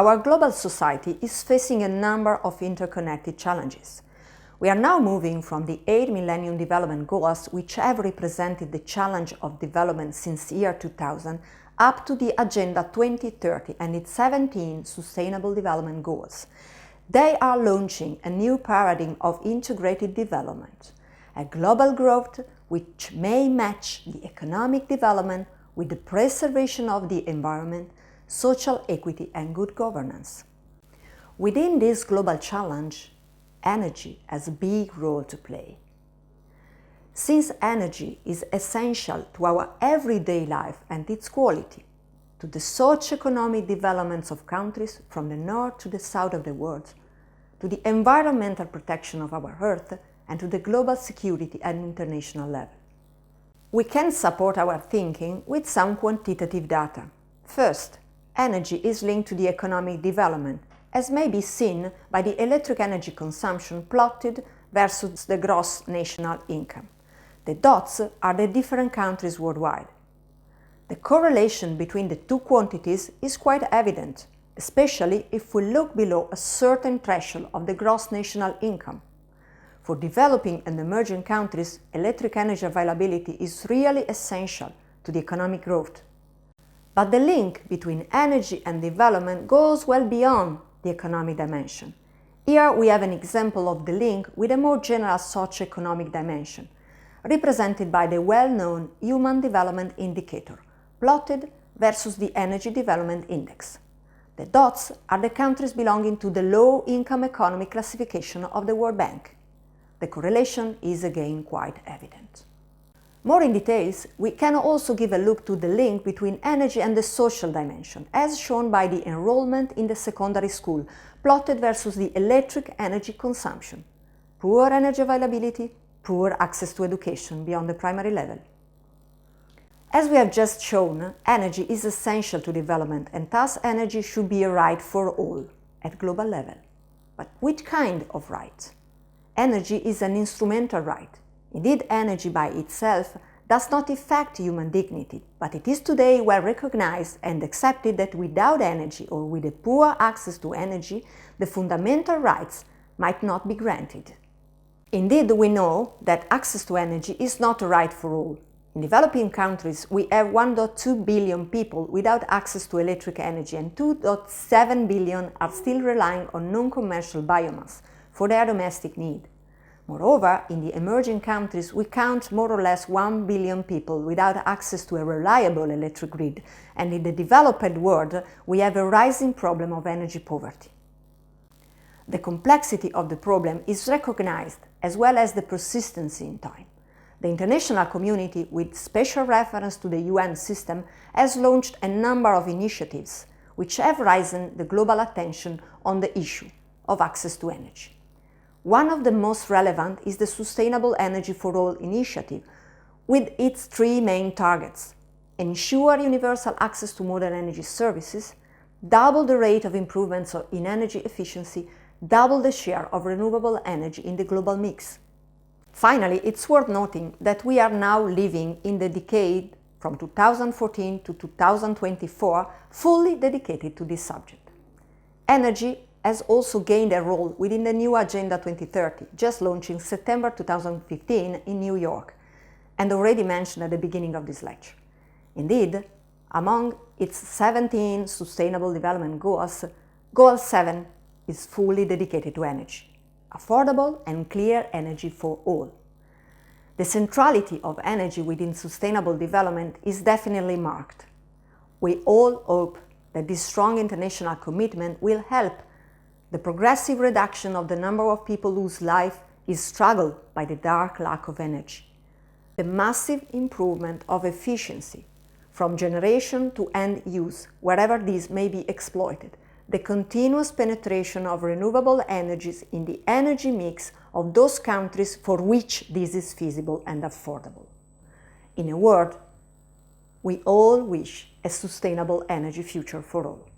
Our global society is facing a number of interconnected challenges. We are now moving from the 8 Millennium Development Goals, which have represented the challenge of development since the year 2000, up to the Agenda 2030 and its 17 Sustainable Development Goals. They are launching a new paradigm of integrated development, a global growth which may match the economic development with the preservation of the environment, social equity and good governance. Within this global challenge, energy has a big role to play. Since energy is essential to our everyday life and its quality, to the socio-economic developments of countries from the north to the south of the world, to the environmental protection of our Earth, and to the global security at international level. We can support our thinking with some quantitative data. First, energy is linked to the economic development, as may be seen by the electric energy consumption plotted versus the gross national income. The dots are the different countries worldwide. The correlation between the two quantities is quite evident, especially if we look below a certain threshold of the gross national income. For developing and emerging countries, electric energy availability is really essential to the economic growth. But the link between energy and development goes well beyond the economic dimension. Here we have an example of the link with a more general socio-economic dimension, represented by the well-known Human Development Indicator, plotted versus the Energy Development Index. The dots are the countries belonging to the low-income economy classification of the World Bank. The correlation is again quite evident. More in details, we can also give a look to the link between energy and the social dimension, as shown by the enrollment in the secondary school, plotted versus the electric energy consumption. Poor energy availability, poor access to education beyond the primary level. As we have just shown, energy is essential to development and thus energy should be a right for all at global level. But which kind of right? Energy is an instrumental right. Indeed, energy by itself does not affect human dignity, but it is today well recognized and accepted that without energy or with a poor access to energy, the fundamental rights might not be granted. Indeed, we know that access to energy is not a right for all. In developing countries, we have 1.2 billion people without access to electric energy and 2.7 billion are still relying on non-commercial biomass for their domestic need. Moreover, in the emerging countries, we count more or less 1 billion people without access to a reliable electric grid, and in the developed world, we have a rising problem of energy poverty. The complexity of the problem is recognized, as well as the persistency in time. The international community, with special reference to the UN system, has launched a number of initiatives which have risen the global attention on the issue of access to energy. One of the most relevant is the Sustainable Energy for All initiative, with its three main targets: ensure universal access to modern energy services, double the rate of improvements in energy efficiency, double the share of renewable energy in the global mix. Finally, it's worth noting that we are now living in the decade from 2014 to 2024 fully dedicated to this subject. Energy has also gained a role within the new Agenda 2030, just launched in September 2015 in New York, and already mentioned at the beginning of this lecture. Indeed, among its 17 Sustainable Development Goals, Goal 7 is fully dedicated to energy, affordable and clear energy for all. The centrality of energy within sustainable development is definitely marked. We all hope that this strong international commitment will help the progressive reduction of the number of people whose life is struggled by the dark lack of energy, the massive improvement of efficiency from generation to end use, wherever these may be exploited, the continuous penetration of renewable energies in the energy mix of those countries for which this is feasible and affordable. In a word, we all wish a sustainable energy future for all.